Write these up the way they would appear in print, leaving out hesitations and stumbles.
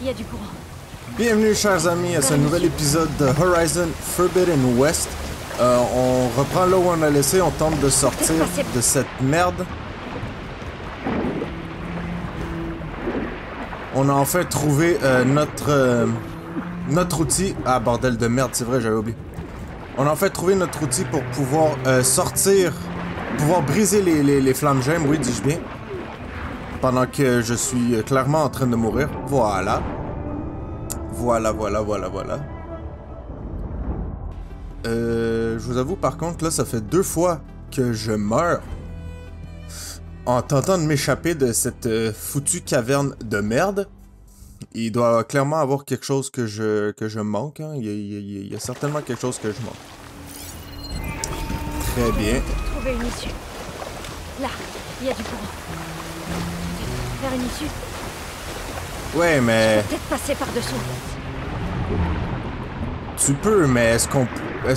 il y a du courant. Bienvenue chers amis à ce nouvel épisode de Horizon Forbidden West. On reprend là où on a laissé, on tente de sortir de cette merde. On a enfin trouvé notre outil. Ah bordel de merde, c'est vrai, j'avais oublié. On a enfin trouvé notre outil pour pouvoir sortir, pouvoir briser les flammes gemmes, oui dis-je bien. Pendant que je suis clairement en train de mourir. Voilà. Voilà. Je vous avoue par contre, là, ça fait 2 fois que je meurs en tentant de m'échapper de cette foutue caverne de merde. Il doit clairement avoir quelque chose que je manque. Hein. Il y a certainement quelque chose que je manque. Très bien. Trouver une issue. Là, il y a du courant. Vers une issue. Ouais, mais... Peut-être passer par-dessous. Tu peux, mais est-ce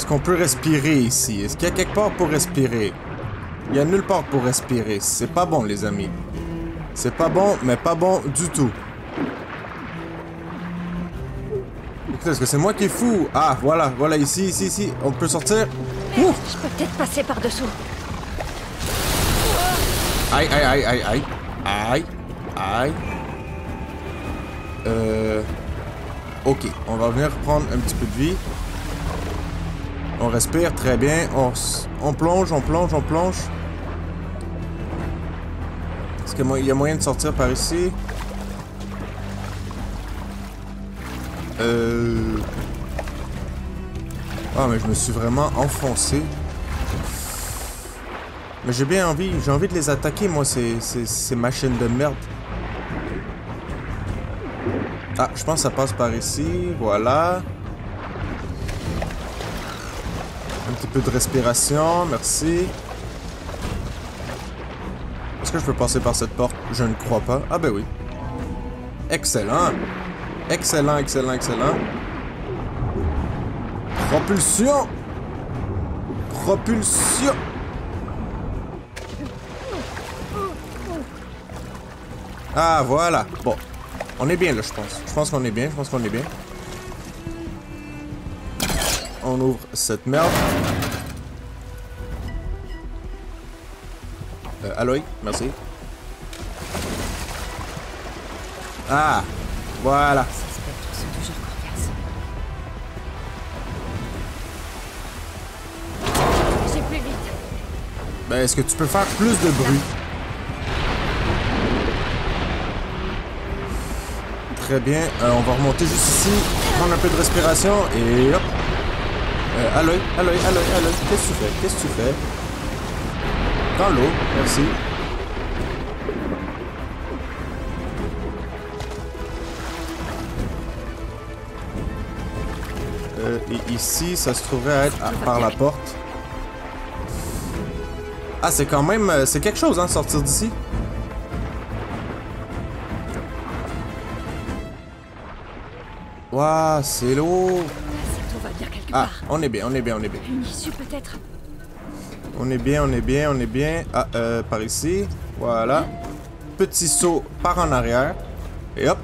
qu'on peut respirer ici? Est-ce qu'il y a quelque part pour respirer? Il y a nulle part pour respirer. C'est pas bon, les amis. C'est pas bon, mais pas bon du tout. Écoutez, est-ce que c'est moi qui est fou? Ah, voilà, ici. On peut sortir. Ouh. Je peux peut-être passer par-dessous. Aïe. Ok, on va venir prendre un petit peu de vie. On respire, très bien. On plonge. Est-ce qu'il y a moyen de sortir par ici? Ah, mais je me suis vraiment enfoncé. Mais j'ai envie de les attaquer, moi, ces machines de merde. Ah, je pense que ça passe par ici, voilà. Un petit peu de respiration, merci. Est-ce que je peux passer par cette porte? Je ne crois pas. Ah ben oui. Excellent. Excellent. Propulsion. Ah, voilà. Bon. On est bien là, je pense. Je pense qu'on est bien. On ouvre cette merde. Aloy, merci. Ah, voilà. Ces spectres sont toujours coriaces. J'ai plus vite. Ben, est-ce que tu peux faire plus de bruit? Très bien. On va remonter juste ici, prendre un peu de respiration et hop. Aloy. Qu'est-ce que tu fais? Dans l'eau, merci. Et ici, ça se trouverait à être par la porte. Ah, c'est quand même... c'est quelque chose, hein, sortir d'ici. Waouh, c'est lourd. Tout va bien quelque Ah, part. on est bien. Une issue peut-être. On est bien. Ah, par ici. Voilà. Petit saut par en arrière. Et hop.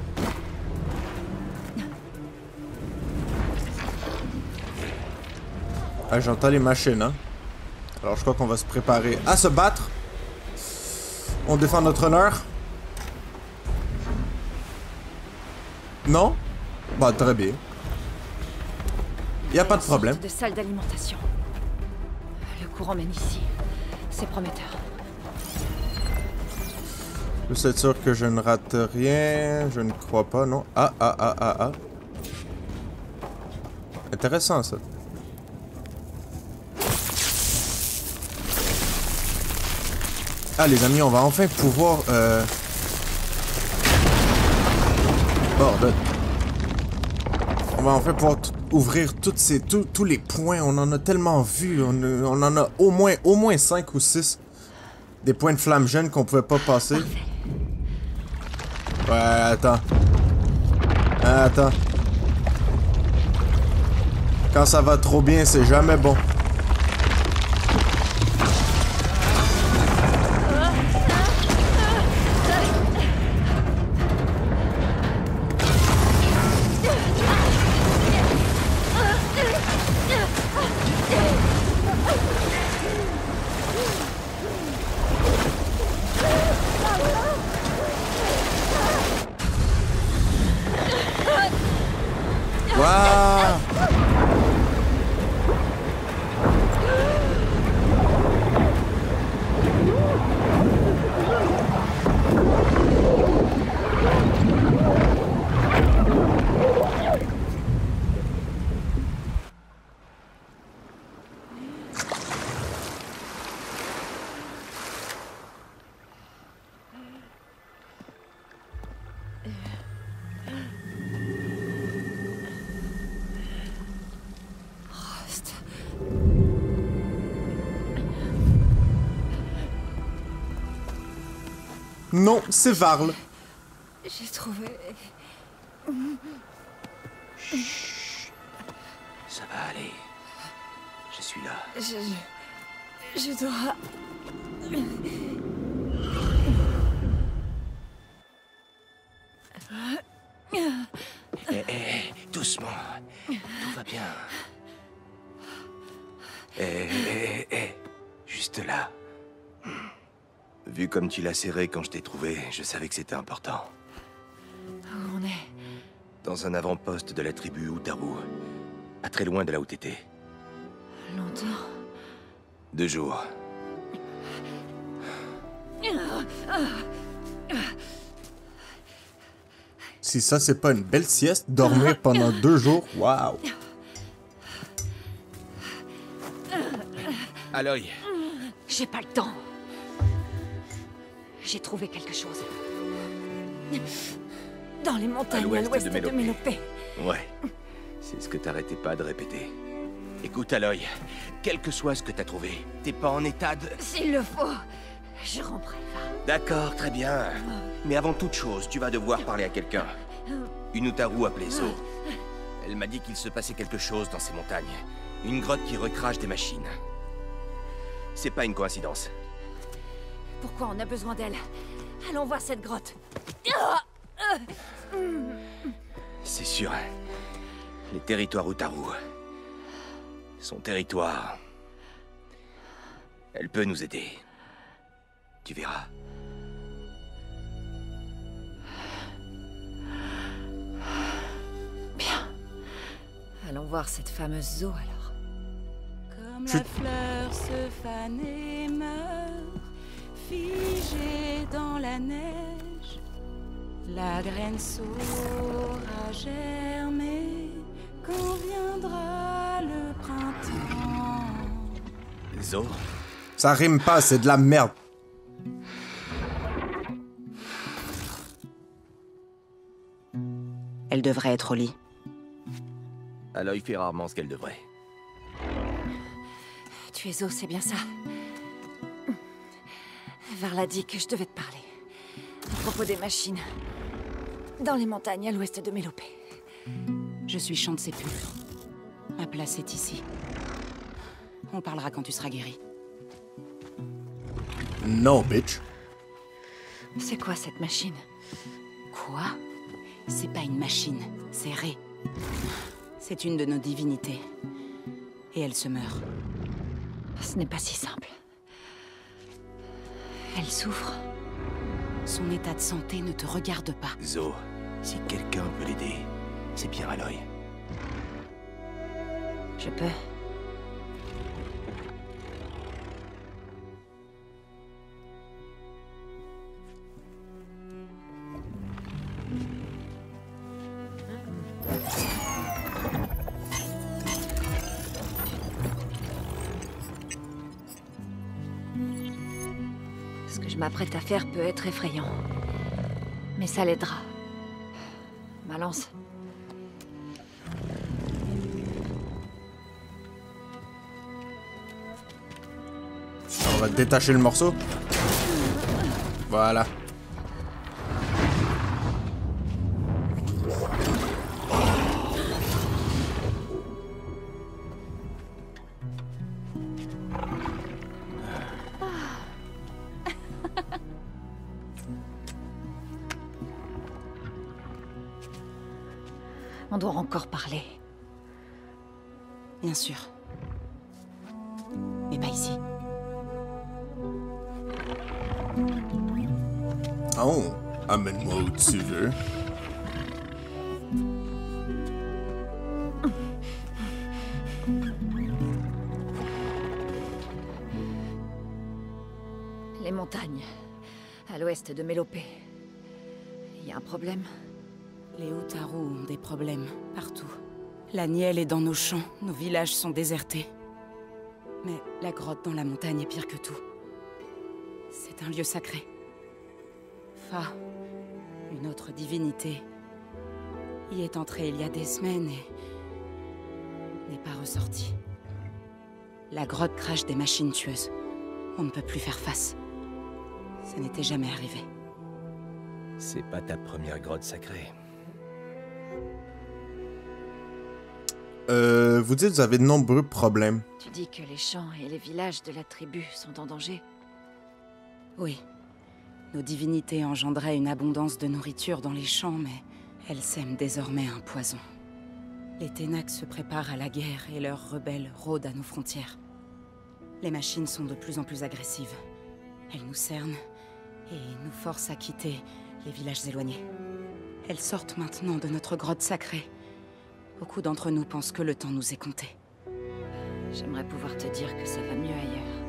Ah, j'entends les machines, hein. Alors, je crois qu'on va se préparer à se battre. On défend notre honneur. Non? Bah, très bien. Y a pas de problème. De salle d'alimentation. Le courant mène ici. C'est prometteur. Juste être sûr que je ne rate rien. Je ne crois pas, non. Ah. Intéressant, ça. Ah, les amis, on va enfin pouvoir... Bordel. On va enfin pouvoir ouvrir tous les points. On en a tellement vu. On en a au moins 5 ou 6. Des points de flamme jeunes qu'on pouvait pas passer. Ouais, attends. Quand ça va trop bien, c'est jamais bon. Non, c'est Varl. J'ai trouvé... Ça va aller. Je suis là. Je dois... Doucement. Tout va bien. Juste là. Vu comme tu l'as serré quand je t'ai trouvé, je savais que c'était important. Où on est? Dans un avant-poste de la tribu Utaru. Pas très loin de là où t'étais. Longtemps? 2 jours. Si ça, c'est pas une belle sieste, dormir pendant 2 jours, waouh. Aloy. J'ai pas le temps. J'ai trouvé quelque chose. Dans les montagnes à l'ouest de Mélopée. Ouais. C'est ce que t'arrêtais pas de répéter. Écoute, Aloy, quel que soit ce que t'as trouvé, t'es pas en état de... S'il le faut, je ramperai. D'accord, très bien. Mais avant toute chose, tu vas devoir parler à quelqu'un. Une Utaru appelée Zo. Elle m'a dit qu'il se passait quelque chose dans ces montagnes. Une grotte qui recrache des machines. C'est pas une coïncidence. Pourquoi on a besoin d'elle? Allons voir cette grotte. C'est sûr. Les territoires Utaru. Son territoire. Elle peut nous aider. Tu verras. Bien. Allons voir cette fameuse Zo alors. Comme la fleur se fane et meurt, figée dans la neige, la graine saura germer quand viendra le printemps. Zo? Ça rime pas, c'est de la merde. Elle devrait être au lit. Aloy fait rarement ce qu'elle devrait. Tu es Zo, c'est bien ça. Varl a dit que je devais te parler. À propos des machines. Dans les montagnes à l'ouest de Mélopée. Je suis Chant de Sépulcre. Ma place est ici. On parlera quand tu seras guéri. Non, bitch. C'est quoi cette machine? Quoi? C'est pas une machine, c'est Ré. C'est une de nos divinités. Et elle se meurt. Ce n'est pas si simple. Elle souffre. Son état de santé ne te regarde pas. Zo, si quelqu'un peut l'aider, c'est bien Aloy. Je peux. Ce que je m'apprête à faire peut être effrayant. Mais ça l'aidera. Ma lance. On va détacher le morceau. Voilà. On doit encore parler. Bien sûr. Mais pas ici. Oh, amène-moi où tu veux. Les montagnes, à l'ouest de Mélopée. Il y a un problème? Les Utaru ont des problèmes, partout. La nielle est dans nos champs, nos villages sont désertés. Mais la grotte dans la montagne est pire que tout. C'est un lieu sacré. Fa, une autre divinité, y est entrée il y a des semaines et n'est pas ressortie. La grotte crache des machines tueuses. On ne peut plus faire face. Ça n'était jamais arrivé. C'est pas ta première grotte sacrée. Vous dites que vous avez de nombreux problèmes. Tu dis que les champs et les villages de la tribu sont en danger. Oui. Nos divinités engendraient une abondance de nourriture dans les champs, mais elles sèment désormais un poison. Les Ténacs se préparent à la guerre et leurs rebelles rôdent à nos frontières. Les machines sont de plus en plus agressives. Elles nous cernent et nous forcent à quitter les villages éloignés. Elles sortent maintenant de notre grotte sacrée. Beaucoup d'entre nous pensent que le temps nous est compté. J'aimerais pouvoir te dire que ça va mieux ailleurs.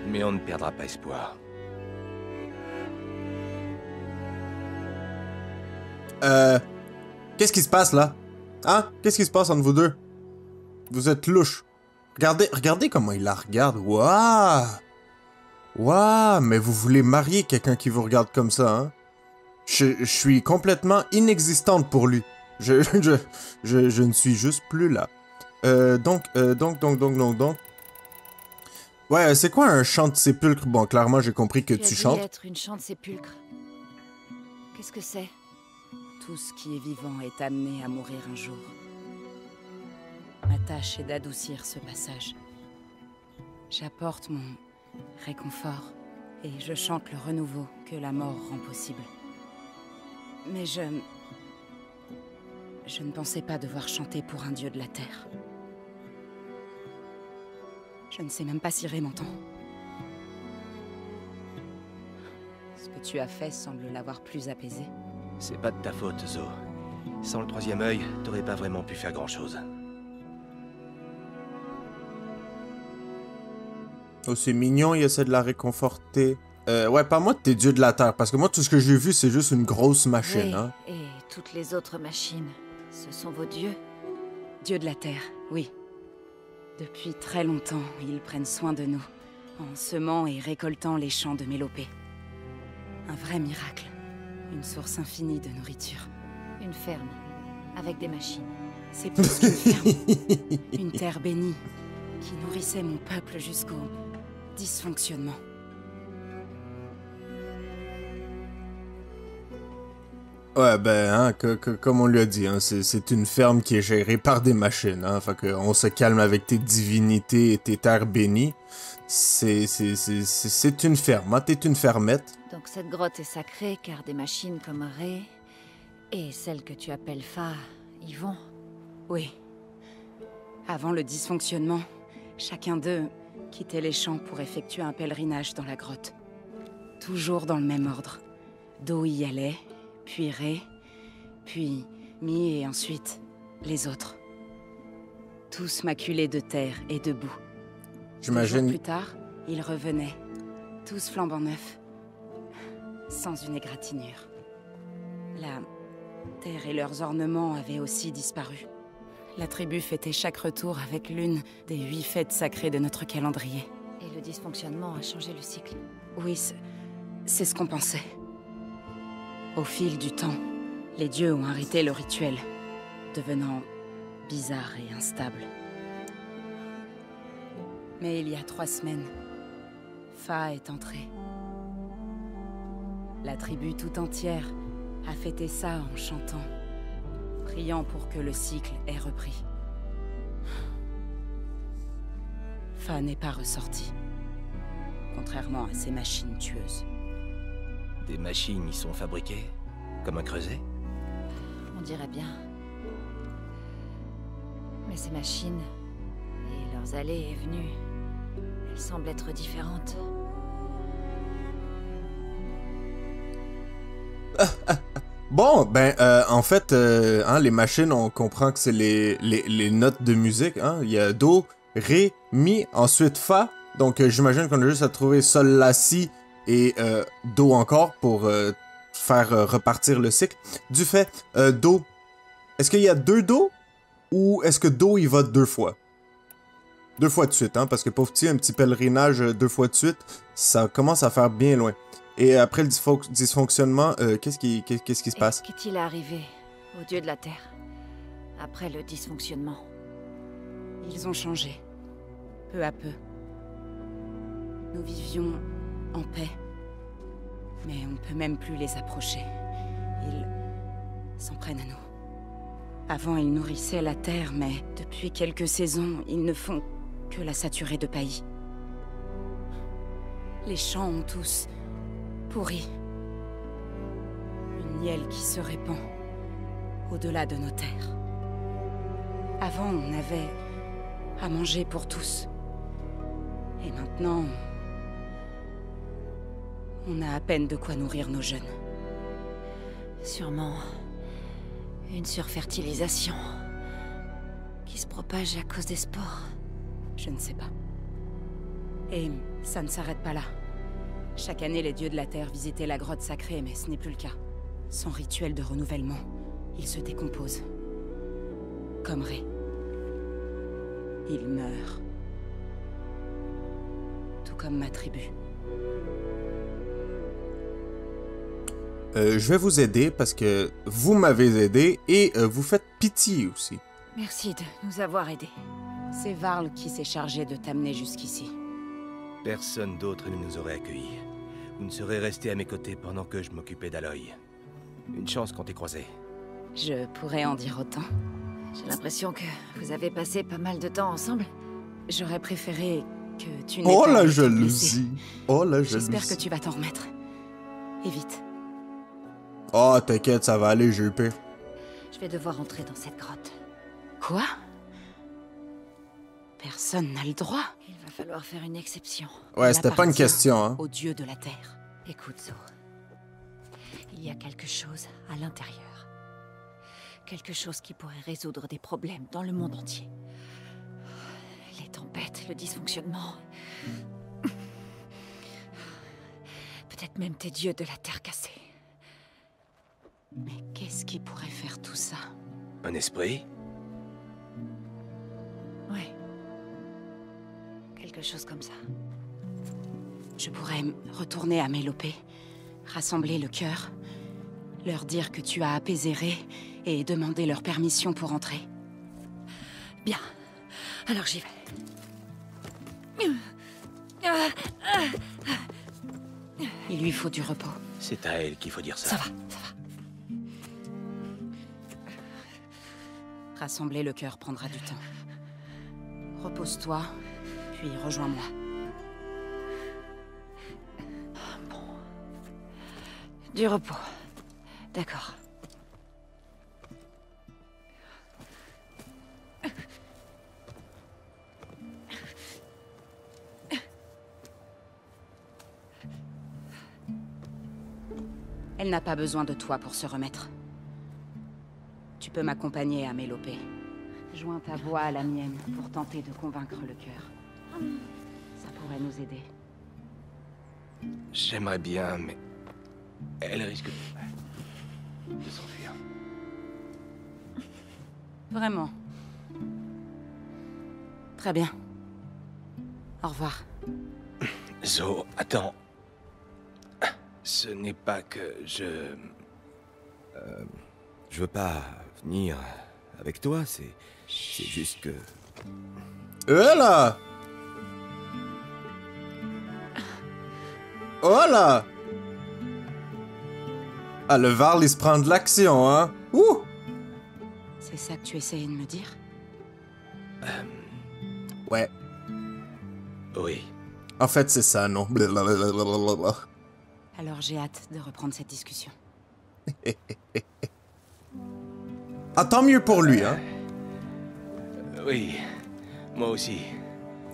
Mais on ne perdra pas espoir. Qu'est-ce qui se passe là? Hein? Qu'est-ce qui se passe entre vous deux? Vous êtes louche. Regardez comment il la regarde. Waouh! Waouh! Mais vous voulez marier quelqu'un qui vous regarde comme ça, hein? Je suis complètement inexistante pour lui. Je ne suis juste plus là. Donc. Ouais, c'est quoi un chant de sépulcre? Bon, clairement, j'ai compris que tu chantes. Être une chant de sépulcre. Qu'est-ce que c'est? Tout ce qui est vivant est amené à mourir un jour. Ma tâche est d'adoucir ce passage. J'apporte mon réconfort et je chante le renouveau que la mort rend possible. Mais je ne pensais pas devoir chanter pour un dieu de la terre. Je ne sais même pas si Ré m'entend. Ce que tu as fait semble l'avoir plus apaisé. C'est pas de ta faute, Zo. Sans le troisième œil, t'aurais pas vraiment pu faire grand-chose. Oh, c'est mignon, il essaie de la réconforter. Ouais, parle-moi de tes dieux de la terre, parce que moi, tout ce que j'ai vu, c'est juste une grosse machine, Oui, hein. et toutes les autres machines, ce sont vos dieux? Dieux de la terre, oui. Depuis très longtemps, ils prennent soin de nous, en semant et récoltant les champs de Mélopée. Un vrai miracle. Une source infinie de nourriture. Une ferme, avec des machines. C'est plus qu'une ferme. Une terre bénie, qui nourrissait mon peuple jusqu'au dysfonctionnement. Ouais, ben, hein, comme on lui a dit, hein, c'est une ferme qui est gérée par des machines, hein. Fait qu'on se calme avec tes divinités et tes terres bénies. C'est une ferme, hein, t'es une fermette. Donc cette grotte est sacrée car des machines comme Ré et celle que tu appelles Fa y vont. Oui. Avant le dysfonctionnement, chacun d'eux quittait les champs pour effectuer un pèlerinage dans la grotte. Toujours dans le même ordre. Do y allait, puis Ré, puis Mi et ensuite les autres. Tous maculés de terre et de boue. 2 jours J'imagine... plus tard, ils revenaient, tous flambant neufs, sans une égratignure. La terre et leurs ornements avaient aussi disparu. La tribu fêtait chaque retour avec l'une des 8 fêtes sacrées de notre calendrier. Et le dysfonctionnement a changé le cycle. Oui, c'est ce qu'on pensait. Au fil du temps, les dieux ont arrêté le rituel, devenant bizarre et instable. Mais il y a 3 semaines, Fa est entrée. La tribu tout entière a fêté ça en chantant, priant pour que le cycle ait repris. Fa n'est pas ressorti, contrairement à ces machines tueuses. Des machines y sont fabriquées? Comme un creuset? On dirait bien. Mais ces machines et leurs allées et venues, elles semblent être différentes. Bon, ben, en fait, hein, les machines, on comprend que c'est les notes de musique, hein. Il y a Do, Ré, Mi, ensuite Fa. Donc, j'imagine qu'on a juste à trouver Sol, La, Si et Do encore pour faire repartir le cycle. Du fait, Do, est-ce qu'il y a 2 Do ou est-ce que Do, il va 2 fois? 2 fois de suite, hein, parce que pauvre petit, un petit pèlerinage 2 fois de suite, ça commence à faire bien loin. Et après le dysfonctionnement, qu'est-ce qui se passe? Qu'est-il arrivé aux dieux de la Terre après le dysfonctionnement? Ils ont changé, peu à peu. Nous vivions en paix. Mais on ne peut même plus les approcher. Ils s'en prennent à nous. Avant, ils nourrissaient la terre, mais depuis quelques saisons, ils ne font que la saturer de paillis. Les champs ont tous pourri. Une nielle qui se répand au-delà de nos terres. Avant, on avait à manger pour tous. Et maintenant, on a à peine de quoi nourrir nos jeunes. Sûrement une surfertilisation qui se propage à cause des spores. Je ne sais pas. Et ça ne s'arrête pas là. Chaque année, les dieux de la Terre visitaient la grotte sacrée, mais ce n'est plus le cas. Sans rituel de renouvellement, ils se décomposent. Comme Ré. Ils meurent. Tout comme ma tribu. Je vais vous aider parce que vous m'avez aidé et vous faites pitié aussi. Merci de nous avoir aidés. C'est Varl qui s'est chargé de t'amener jusqu'ici. Personne d'autre ne nous aurait accueillis. Vous ne serez resté à mes côtés pendant que je m'occupais d'Aloy. Une chance qu'on t'ait croisé. Je pourrais en dire autant. J'ai l'impression que vous avez passé pas mal de temps ensemble. J'aurais préféré que tu n'aies Oh pas la été blessé. jalousie. Oh la jalousie. J'espère que tu vas t'en remettre. Et vite. Oh, t'inquiète, ça va aller, j'ai eu peur. Je vais devoir entrer dans cette grotte. Quoi? Personne n'a le droit. Il va falloir faire une exception. Ouais, Elle c'était pas une appartient question, hein. Au dieu de la terre. Écoute, Zo. Il y a quelque chose à l'intérieur. Quelque chose qui pourrait résoudre des problèmes dans le monde entier. Les tempêtes, le dysfonctionnement. Peut-être même tes dieux de la terre cassée. Mais qu'est-ce qui pourrait faire tout ça? Un esprit? Ouais. Quelque chose comme ça. Je pourrais retourner à Mélopée, rassembler le cœur, leur dire que tu as apaisé Ré et demander leur permission pour entrer. Bien. Alors j'y vais. Il lui faut du repos. C'est à elle qu'il faut dire ça. Ça va, ça va. Rassembler le cœur prendra du temps. Repose-toi, puis rejoins-moi. Du repos. D'accord. Elle n'a pas besoin de toi pour se remettre. Tu peux m'accompagner à Mélopée. Joins ta voix à la mienne pour tenter de convaincre le cœur. Ça pourrait nous aider. J'aimerais bien, mais... Elle risque de s'enfuir. Vraiment. Très bien. Au revoir. Zo, attends. Ce n'est pas que je... Je veux pas venir avec toi, c'est juste que... Là! Oh là! Ah, le Varl, il se prend de l'action, hein? Ouh! C'est ça que tu essayais de me dire? Ouais. Oui. En fait, c'est ça, non? Blablabla. Alors j'ai hâte de reprendre cette discussion. Ah, tant mieux pour lui, hein? Oui, moi aussi.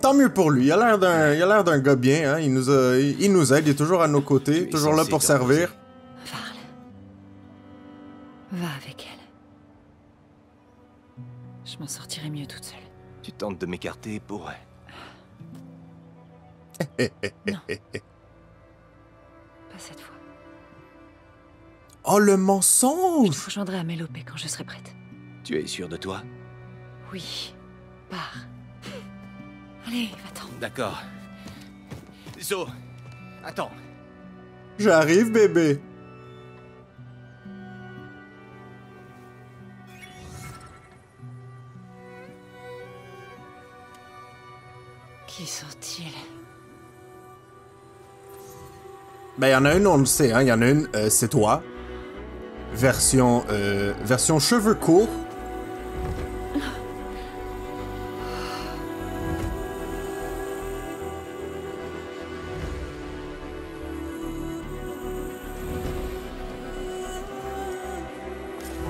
Tant mieux pour lui. Il a l'air d'un gars bien, hein? Il nous aide, il est toujours à nos côtés, Tu es toujours là censé pour te servir. Varl. Va avec elle. Je m'en sortirai mieux toute seule. Tu tentes de m'écarter pour... Non. Pas cette fois. Oh, le Je mensonge! te rejoindrai à Mélopée quand je serai prête. Tu es sûr de toi? Oui. Pars. Allez, va-t'en. D'accord. Zo, attends. J'arrive, bébé. Qui sont-ils? Ben, il y en a une, on le sait, hein. Il y en a une, c'est toi. Version cheveux courts.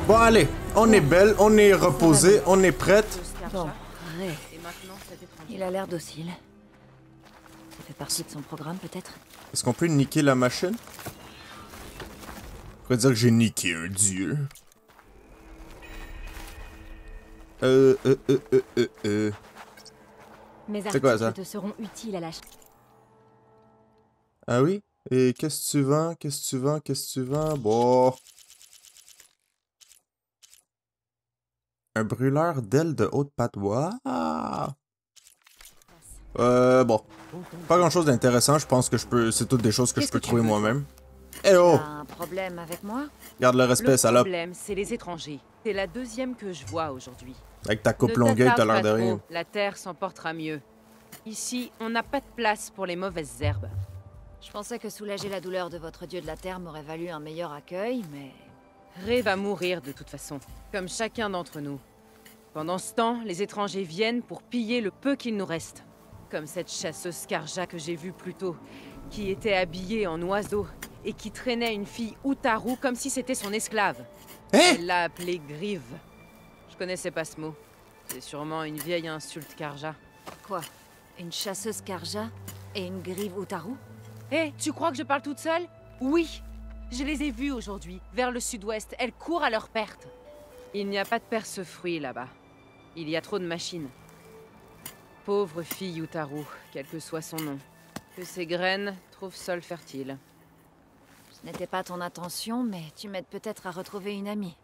Bon, allez, on est belle, on est reposé, on est prête. Bon, Ray. Il a l'air docile. Ça fait partie de son programme, peut-être? Est-ce qu'on peut niquer la machine? On pourrait dire que j'ai niqué un dieu. Mes C'est quoi, ça? articles te seront utiles à la... Ah oui? Et qu'est-ce que tu vends? Qu'est-ce que tu vends? Qu'est-ce que tu vends? Bon. Un brûleur d'ailes de haute patte. Waouh! Bon. Pas grand-chose d'intéressant, je pense que je peux... C'est toutes des choses que je Qu'est-ce peux que tu trouver veux, moi-même. Eh oh! T'as un problème avec moi? Garde le respect, Le salope. problème, c'est les étrangers. C'est la deuxième que je vois aujourd'hui. Avec ta coupe Ne longueuil, t'as t'attarde l'air de pas rien. trop, la terre s'en portera mieux. Ici, on n'a pas de place pour les mauvaises herbes. Je pensais que soulager la douleur de votre dieu de la terre m'aurait valu un meilleur accueil, mais... Ray va mourir de toute façon, comme chacun d'entre nous. Pendant ce temps, les étrangers viennent pour piller le peu qu'il nous reste. Comme cette chasseuse Karja que j'ai vue plus tôt, qui était habillée en oiseau et qui traînait une fille Utaru comme si c'était son esclave. Hein? Elle l'a appelée Grive. Je connaissais pas ce mot. C'est sûrement une vieille insulte Karja. Quoi? Une chasseuse Karja et une grive Utaru? Hé, tu crois que je parle toute seule? Oui. Je les ai vues aujourd'hui, vers le sud-ouest. Elles courent à leur perte. Il n'y a pas de perce-fruits là-bas. Il y a trop de machines. Pauvre fille Utaru, quel que soit son nom. Que ses graines trouvent sol fertile. Ce n'était pas ton intention, mais tu m'aides peut-être à retrouver une amie.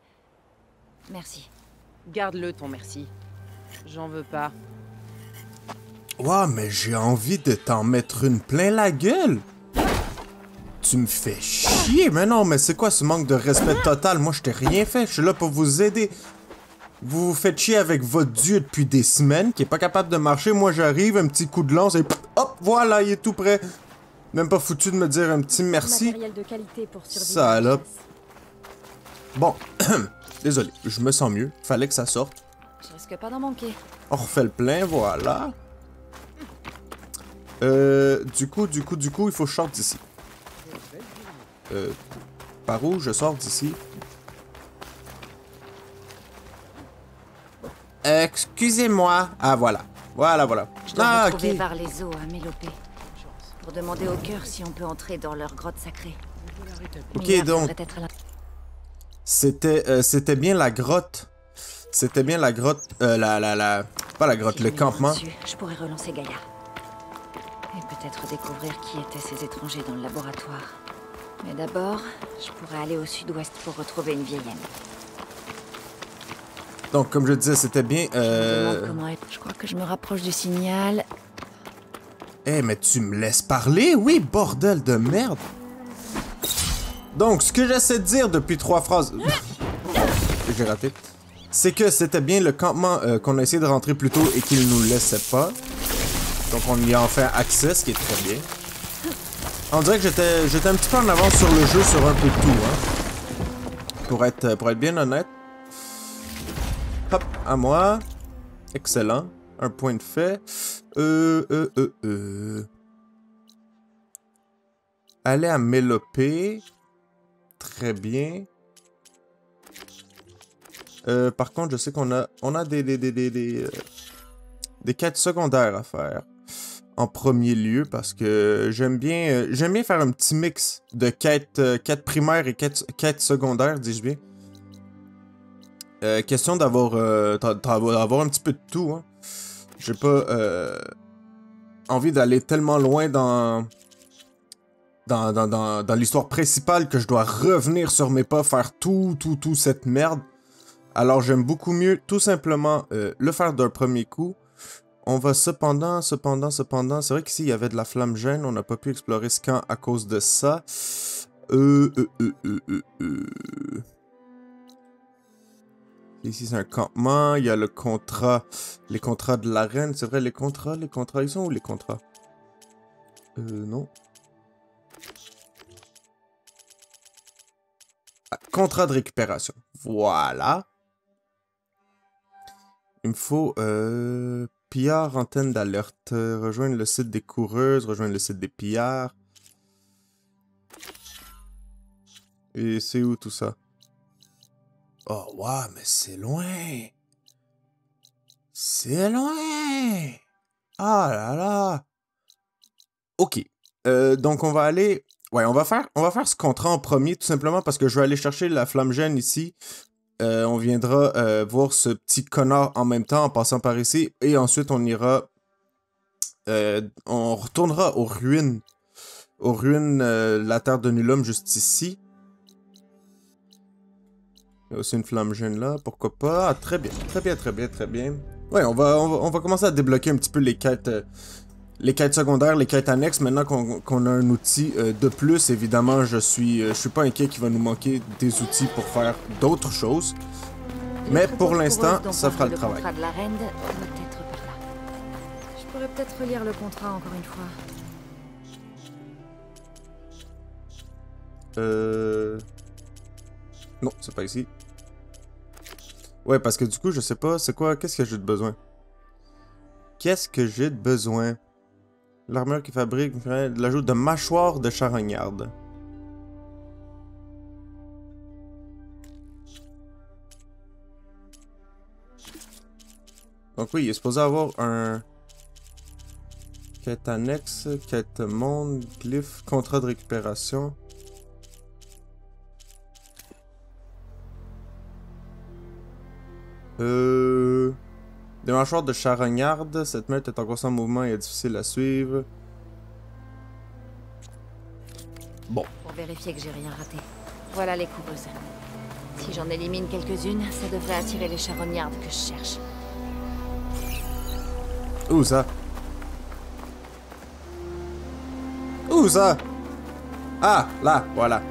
Merci. Garde-le ton merci. J'en veux pas. Ouah, mais j'ai envie de t'en mettre une plein la gueule! Tu me fais chier! Mais non, mais c'est quoi ce manque de respect total? Moi, je t'ai rien fait, je suis là pour vous aider. Vous vous faites chier avec votre dieu depuis des semaines, qui est pas capable de marcher. Moi, j'arrive, un petit coup de lance et hop, voilà, il est tout prêt. Même pas foutu de me dire un petit merci. Matériel de qualité pour survivre. Salope. Bon, désolé, je me sens mieux. Fallait que ça sorte. Je risque pas d'en manquer. On refait le plein, voilà. Du coup, il faut que je sorte d'ici. Par où je sors d'ici? Excusez-moi. Ah, voilà. Voilà. Je dois Ah, retrouver ok. vers les eaux à Mélopée. Pour demander au cœur si on peut entrer dans leur grotte sacrée. Ok, Mia donc, devrait être là. c'était bien la grotte. C'était bien la grotte, pas la grotte, Si le je m'y campement. rends dessus, je pourrais relancer Gaïa. Et peut-être découvrir qui étaient ces étrangers dans le laboratoire. Mais d'abord, je pourrais aller au sud-ouest pour retrouver une vieille amie. Donc, comme je disais, c'était bien, Je me demande comment elle... Je crois que je me rapproche du signal. Eh, mais tu me laisses parler? Oui, bordel de merde! Donc, ce que j'essaie de dire depuis 3 phrases... J'ai raté. C'est que c'était bien le campement qu'on a essayé de rentrer plus tôt et qu'il nous laissait pas. Donc, on y a enfin accès, ce qui est très bien. On dirait que j'étais un petit peu en avance sur le jeu, sur un peu de tout, hein. Pour être bien honnête. Hop, à moi. Excellent. Un point de fait. Aller à Mélopée. Très bien. Par contre, je sais qu'on a des quêtes secondaires à faire. En premier lieu, parce que j'aime bien faire un petit mix de quêtes primaires et quêtes secondaires, dis-je bien. Question d'avoir un petit peu de tout, hein. J'ai pas envie d'aller tellement loin dans l'histoire principale que je dois revenir sur mes pas, faire tout cette merde. Alors j'aime beaucoup mieux tout simplement le faire d'un premier coup. On va cependant, c'est vrai qu'ici il y avait de la flamme gêne, on n'a pas pu explorer ce camp à cause de ça. Ici c'est un campement, il y a le contrat, les contrats de la reine, c'est vrai les contrats, ils sont où les contrats? Non. Ah, contrat de récupération. Voilà. Il me faut pillards, antenne d'alerte. Rejoindre le site des coureuses, rejoindre le site des pillards. Et c'est où tout ça? Oh, wow, mais c'est loin! C'est loin! Ah là là! Ok. Donc on va aller... Ouais, on va faire ce contrat en premier, tout simplement parce que je vais aller chercher la flamme-gène ici. On viendra voir ce petit connard en même temps en passant par ici. Et ensuite, on ira... on retournera aux ruines. Aux ruines la terre de Nulum, juste ici. Il y a aussi une flamme-gène là, pourquoi pas. Ah, très bien, très bien, très bien, très bien. Ouais, on va commencer à débloquer un petit peu les quêtes secondaires, les quêtes annexes. Maintenant qu'on a un outil de plus, évidemment, je suis pas inquiet qu'il va nous manquer des outils pour faire d'autres choses. Mais pour l'instant, ça fera le travail. contrat de la reine doit être par là. Je pourrais peut-être relire le contrat encore une fois. Non, c'est pas ici. Ouais, parce que du coup, je sais pas, c'est quoi, qu'est-ce que j'ai de besoin? Qu'est-ce que j'ai de besoin? L'armure qui fabrique l'ajout de mâchoires de charognarde. Donc oui, il est supposé avoir un... Quête annexe, quête monde, glyphe, contrat de récupération. Des mâchoires de charognarde. Cette meute est en constant mouvement et est difficile à suivre. Bon. Pour vérifier que j'ai rien raté. Voilà les coureuses. Si j'en élimine quelques-unes, ça devrait attirer les charognardes que je cherche. Où ça? Où ça? Ah, là, voilà.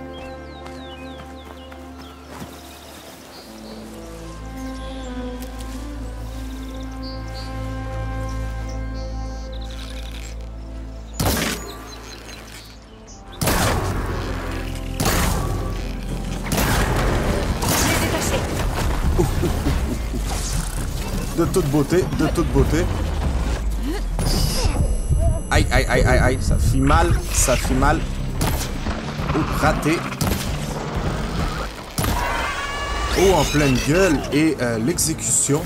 De toute beauté, de toute beauté. Aïe, aïe, aïe, aïe, aïe, ça fait mal, ça fait mal. Oh, raté. Oh, en pleine gueule. Et l'exécution.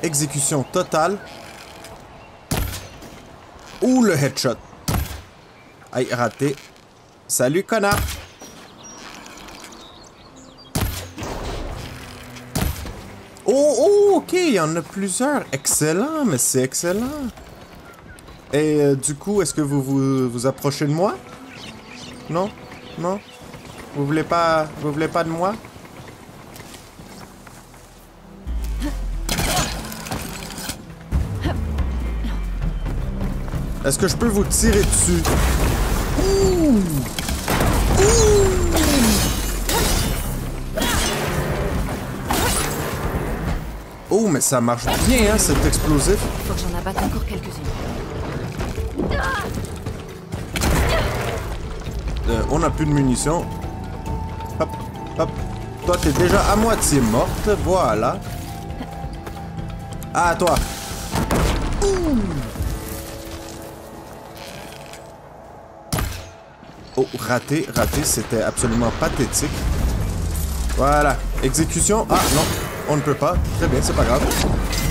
Exécution totale. Ouh, le headshot. Aïe, raté. Salut, connard. Oh, ok, il y en a plusieurs. Excellent, mais c'est excellent. Et du coup, est-ce que vous approchez de moi? Non? Non? Vous voulez pas de moi? Est-ce que je peux vous tirer dessus? Ouh! Ouh! Oh, mais ça marche bien, hein, cet explosif. Faut que j'en abatte encore quelques-unes. On n'a plus de munitions. Hop, hop. Toi, t'es déjà à moitié morte. Voilà. Ah, toi. Ouh. Oh, raté, raté. C'était absolument pathétique. Voilà. Exécution. Ah, non. On ne peut pas. Très bien, c'est pas grave.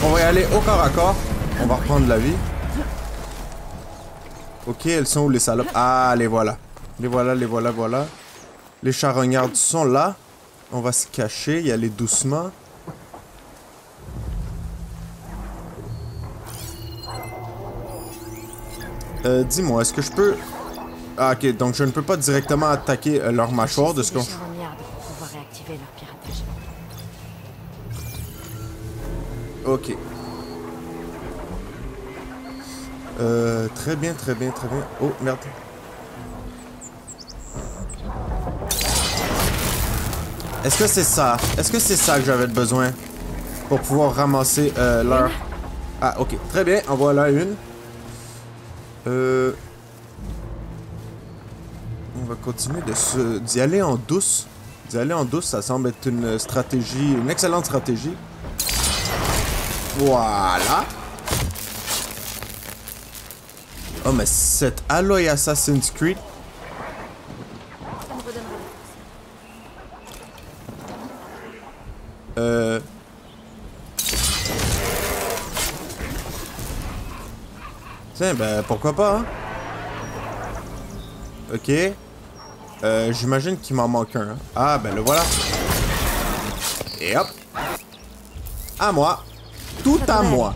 On va y aller au corps à corps. On va reprendre la vie. Ok, elles sont où les salopes? Ah, les voilà. Les voilà, les voilà, voilà. Les charognardes sont là. On va se cacher, y aller doucement. Dis-moi, est-ce que je peux... Ah, ok, donc je ne peux pas directement attaquer leur mâchoire de ce qu'on... charognardes pour pouvoir réactiver leur piratage. Ok. Très bien, très bien, très bien. Oh, merde. Est-ce que c'est ça? Est-ce que c'est ça que j'avais besoin? Pour pouvoir ramasser leur... Ah, ok. Très bien, en voilà une. va continuer d'y aller en douce. D'y aller en douce, ça semble être une stratégie, une excellente stratégie. Voilà. Oh, mais cet Aloy Assassin's Creed. Ça me redonnera. Tiens, ben pourquoi pas, hein? Ok. J'imagine qu'il m'en manque un. Hein? Ah, ben le voilà. Et hop. À moi. Tout à moi.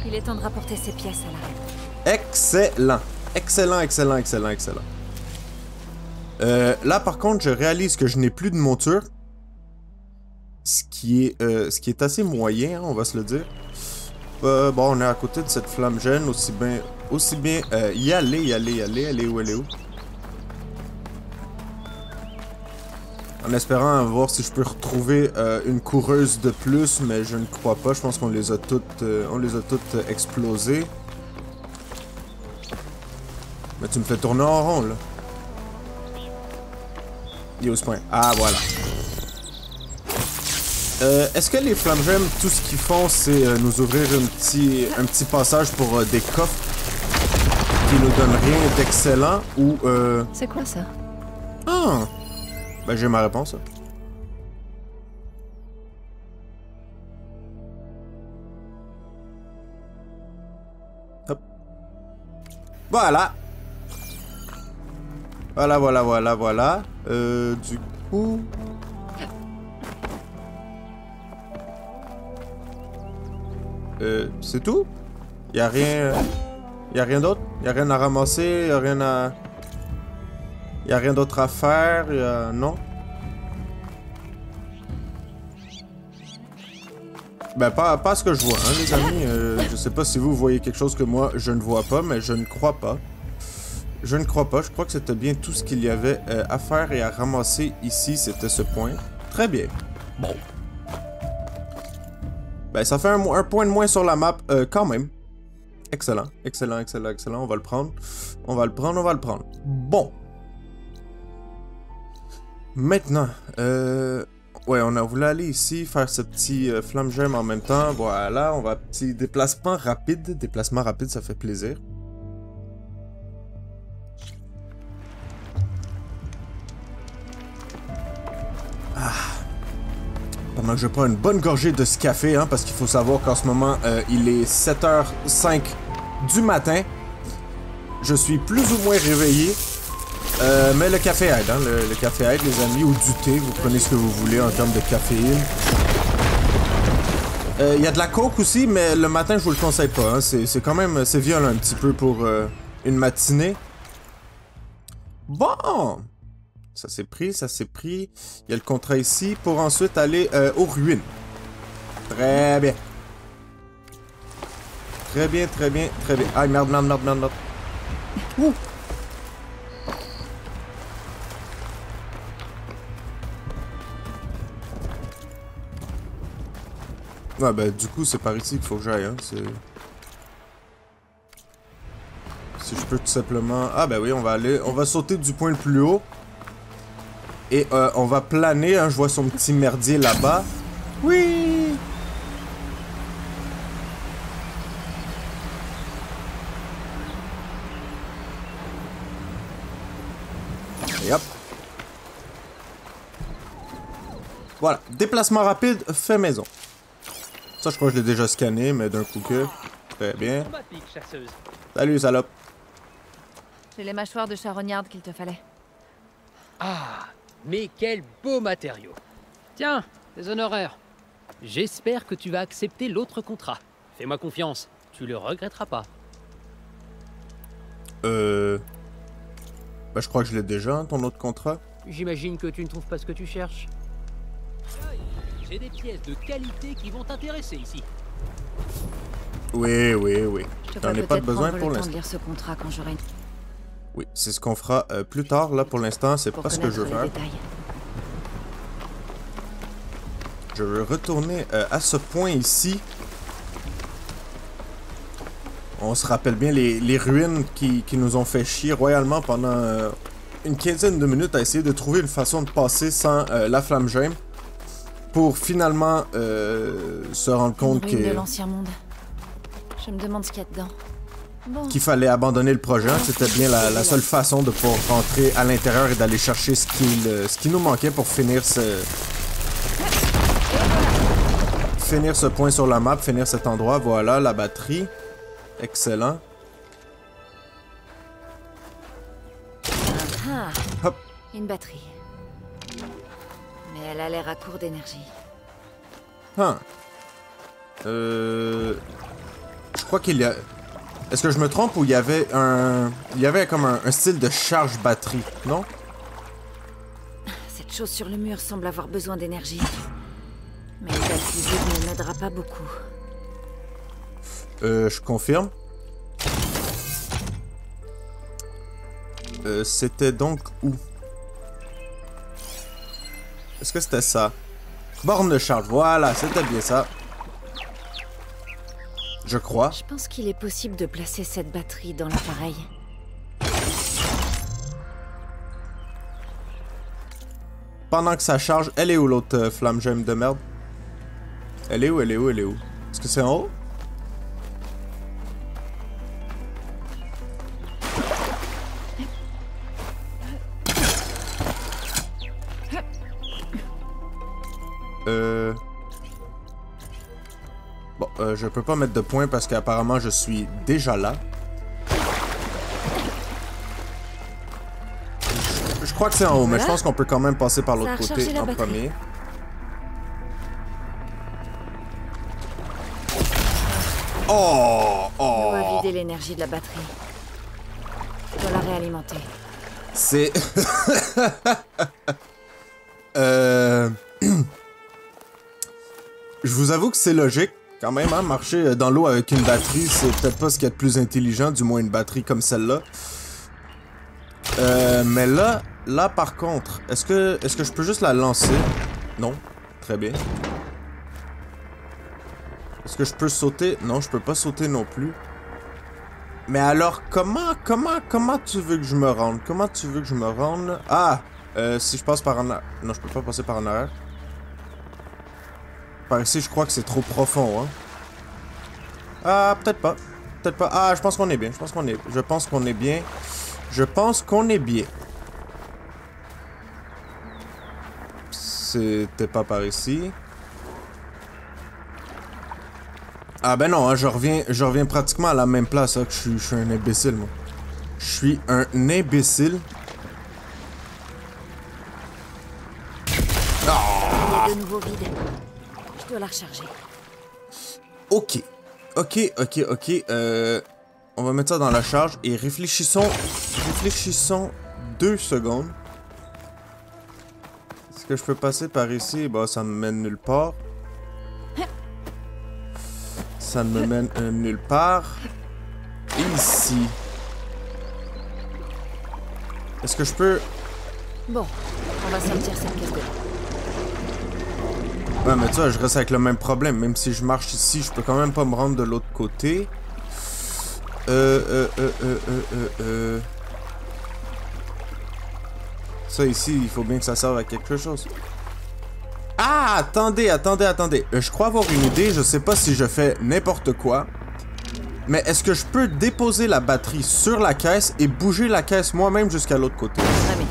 Il est temps de rapporter ces pièces à la reine. Excellent. Excellent, excellent, excellent, excellent. Là, par contre, je réalise que je n'ai plus de monture. Ce qui est assez moyen, hein, on va se le dire. Bon, on est à côté de cette flamme jeune, aussi bien y aller. Elle est où? En espérant voir si je peux retrouver une coureuse de plus, mais je ne crois pas. Je pense qu'on les a toutes, explosées. Mais tu me fais tourner en rond, là. Il est où ce point? Ah, voilà. Est-ce que les flammes gemmes, tout ce qu'ils font, c'est nous ouvrir un petit passage pour des coffres qui nous donnent rien d'excellent ou C'est quoi ça? Ah! Ben j'ai ma réponse. Hop. Voilà. Voilà. Du coup... c'est tout? Y'a rien d'autre? Y'a rien à ramasser? Y'a rien d'autre à faire? Non? Ben, pas ce que je vois, hein, les amis. Je sais pas si vous voyez quelque chose que moi, je ne vois pas, mais je ne crois pas. Je crois que c'était bien tout ce qu'il y avait à faire et à ramasser ici, c'était ce point. Très bien. Bon. Ben, ça fait un point de moins sur la map, quand même. Excellent. On va le prendre. Bon. Maintenant, ouais, on a voulu aller ici, faire ce petit flamme gemme en même temps. Voilà, on va petit déplacement rapide. Déplacement rapide, ça fait plaisir. Pendant que je prends une bonne gorgée de ce café, hein, parce qu'il faut savoir qu'en ce moment, il est 7h05 du matin. Je suis plus ou moins réveillé. Mais le café aide, hein, le café aide, les amis, ou du thé, vous prenez ce que vous voulez en termes de caféine. Il y a de la coke aussi, mais le matin, je vous le conseille pas. Hein, c'est quand même, c'est violent un petit peu pour une matinée. Bon! Ça s'est pris. Il y a le contrat ici pour ensuite aller aux ruines. Très bien. Très bien. Ah, merde. Ouh! Ouais, ben, du coup, c'est par ici qu'il faut que j'aille, hein. Si je peux tout simplement... Ah, ben oui, on va sauter du point le plus haut. Et on va planer, hein. Je vois son petit merdier là-bas. Oui! Et hop. Voilà, déplacement rapide, fait maison. Ça, je crois que je l'ai déjà scanné, mais d'un coup que... Très bien. Salut, salope. J'ai les mâchoires de charognarde qu'il te fallait. Ah, mais quel beau matériau. Tiens, les honoraires. J'espère que tu vas accepter l'autre contrat. Fais-moi confiance, tu le regretteras pas. Ben, je crois que je l'ai déjà, hein, ton autre contrat. J'imagine que tu ne trouves pas ce que tu cherches. J'ai des pièces de qualité qui vont t'intéresser ici. Oui. Je J'en ai pas de besoin pour l'instant. l'instant. Lire ce contrat quand j'aurai. Oui, c'est ce qu'on fera plus tard. Là, pour l'instant, c'est pas ce que je veux faire. Je veux retourner à ce point ici. On se rappelle bien les ruines qui nous ont fait chier royalement pendant une quinzaine de minutes à essayer de trouver une façon de passer sans la flamme gemme pour finalement se rendre compte Une ruine de que l'ancien monde. Je me demande ce qu'il y a dedans. Bon, qu'il fallait abandonner le projet. C'était bien la seule façon de pouvoir rentrer à l'intérieur et d'aller chercher ce qui nous manquait pour finir ce point sur la map, finir cet endroit. Voilà, la batterie. Excellent. ah, Hop. une batterie. Mais elle a l'air à court d'énergie. Huh. Je crois qu'il y a... Est-ce que je me trompe ou il y avait un... Il y avait comme un style de charge batterie, non? Cette chose sur le mur semble avoir besoin d'énergie. Mais une batterie vide ne m'aidera pas beaucoup. Je confirme. C'était donc où? Est-ce que c'était ça? Borne de charge, voilà, c'était bien ça. Je crois. Je pense qu'il est possible de placer cette batterie dans l'appareil. Pendant que ça charge, elle est où l'autre flamme gemme de merde? Elle est où, elle est où, elle est où? Est-ce que c'est en haut? Bon, je peux pas mettre de points parce qu'apparemment je suis déjà là. Je crois que c'est en haut, mais je pense qu'on peut quand même passer par l'autre côté en premier. Oh! On va Oh! vider l'énergie de la batterie. Je dois la réalimenter. C'est... Je vous avoue que c'est logique, quand même, hein, marcher dans l'eau avec une batterie, c'est peut-être pas ce qu'il y a de plus intelligent, du moins une batterie comme celle-là. Mais là par contre, est-ce que je peux juste la lancer? Non. Très bien. Est-ce que je peux sauter? Non, je peux pas sauter non plus. Mais alors, comment tu veux que je me rende? Comment tu veux que je me rende? Ah! Si je passe par en arrière... Non, je peux pas passer par en arrière. Par ici, je crois que c'est trop profond, hein. Ah, peut-être pas. Peut-être pas. Ah, je pense qu'on est bien. Je pense qu'on est bien. Je pense qu'on est bien. C'était pas par ici. Ah ben non, hein, je reviens pratiquement à la même place, hein, que je suis un imbécile, moi. Je suis un imbécile. Elle est de nouveau vide. Je dois la recharger. Ok. On va mettre ça dans la charge et réfléchissons 2 secondes. Est-ce que je peux passer par ici? Bah, ça me mène nulle part. Ça ne me mène nulle part. Et ici. Est-ce que je peux... Bon, on va sortir cette pièce de là. Ouais, mais tu vois, je reste avec le même problème. Même si je marche ici, je peux quand même pas me rendre de l'autre côté. Ça ici, il faut bien que ça serve à quelque chose. Ah, attendez. Je crois avoir une idée. Je sais pas si je fais n'importe quoi. Mais est-ce que je peux déposer la batterie sur la caisse et bouger la caisse moi-même jusqu'à l'autre côté? Ça va m'aider.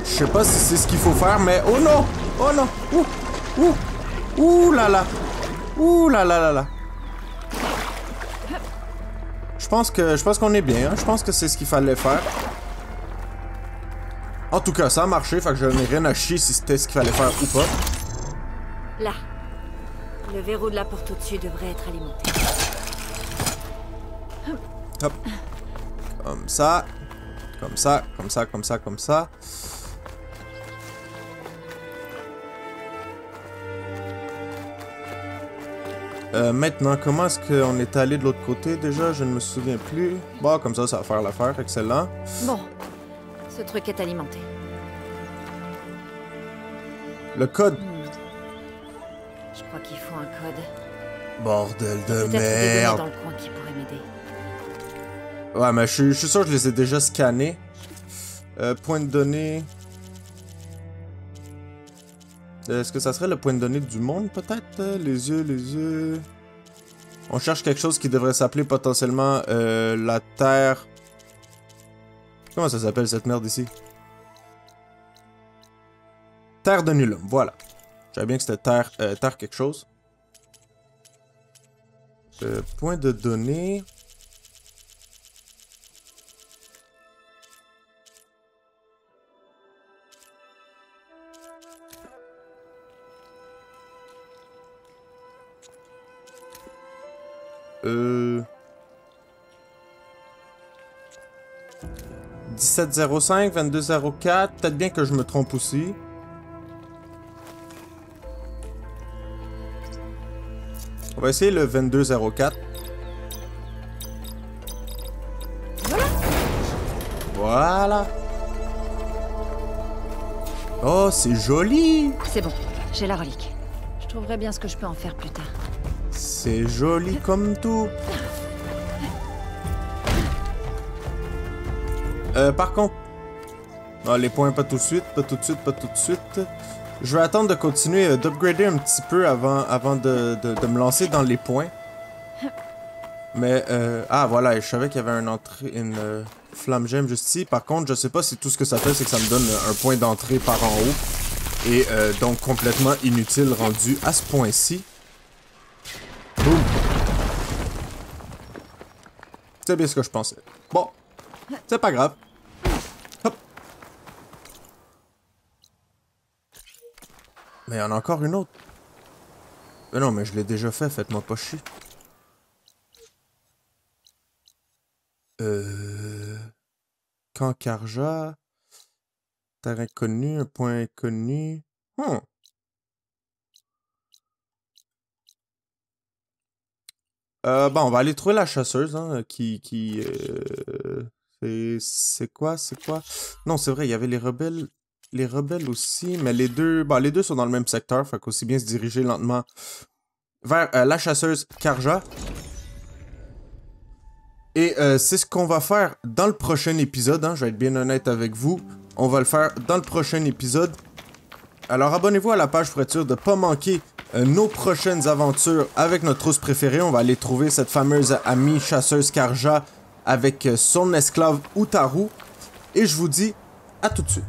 Je sais pas si c'est ce qu'il faut faire, mais... Oh non! Oh non! Ouh là là! Ouh là là là là! Je pense qu'on est bien, hein? Je pense que c'est ce qu'il fallait faire. En tout cas, ça a marché, fait que je n'ai rien à chier si c'était ce qu'il fallait faire ou pas. Là. Le verrou de la porte au-dessus devrait être alimenté. Hop. Comme ça. Comme ça, comme ça, comme ça, comme ça. Maintenant, comment est-ce qu'on est allé de l'autre côté déjà? Je ne me souviens plus. Bon, comme ça va faire l'affaire. Excellent. Bon. Ce truc est alimenté. Le code. Je crois qu'il faut un code. Bordel de Peut-être des données merde. dans le coin qui pourraient m'aider. Ouais, mais je suis sûr que je les ai déjà scannés. Point de données... Est-ce que ça serait le point de données du monde, peut-être? Les yeux... On cherche quelque chose qui devrait s'appeler potentiellement la Terre... Comment ça s'appelle cette merde ici? Terre de Nulum, voilà. Je savais bien que c'était Terre quelque chose. Point de données... Euh... 1705, 2204, peut-être bien que je me trompe aussi. On va essayer le 2204. Voilà. Oh, c'est joli. C'est bon, j'ai la relique. Je trouverai bien ce que je peux en faire plus tard. C'est joli comme tout. Par contre... Ah, les points, pas tout de suite, pas tout de suite, pas tout de suite. Je vais attendre de continuer d'upgrader un petit peu avant de me lancer dans les points. Mais, ah, voilà, je savais qu'il y avait une flamme gemme juste ici. Par contre, je sais pas si tout ce que ça fait, c'est que ça me donne un point d'entrée par en haut. Et donc complètement inutile rendu à ce point-ci. Boum. C'est bien ce que je pensais. Bon, c'est pas grave. Hop. Mais il y en a encore une autre. Mais non, mais je l'ai déjà fait, faites-moi pas chier. Camp Karja. Terre inconnue, un point inconnu. Bon, on va aller trouver la chasseuse, hein, c'est quoi? Non, c'est vrai, il y avait les rebelles. Les rebelles aussi, mais les deux sont dans le même secteur, fait qu'aussi bien se diriger lentement vers la chasseuse Karja. Et c'est ce qu'on va faire dans le prochain épisode, hein, je vais être bien honnête avec vous. On va le faire dans le prochain épisode. Alors abonnez-vous à la page pour être sûr de ne pas manquer nos prochaines aventures avec notre trousse préférée. On va aller trouver cette fameuse amie chasseuse Karja avec son esclave Utaru. Et je vous dis à tout de suite.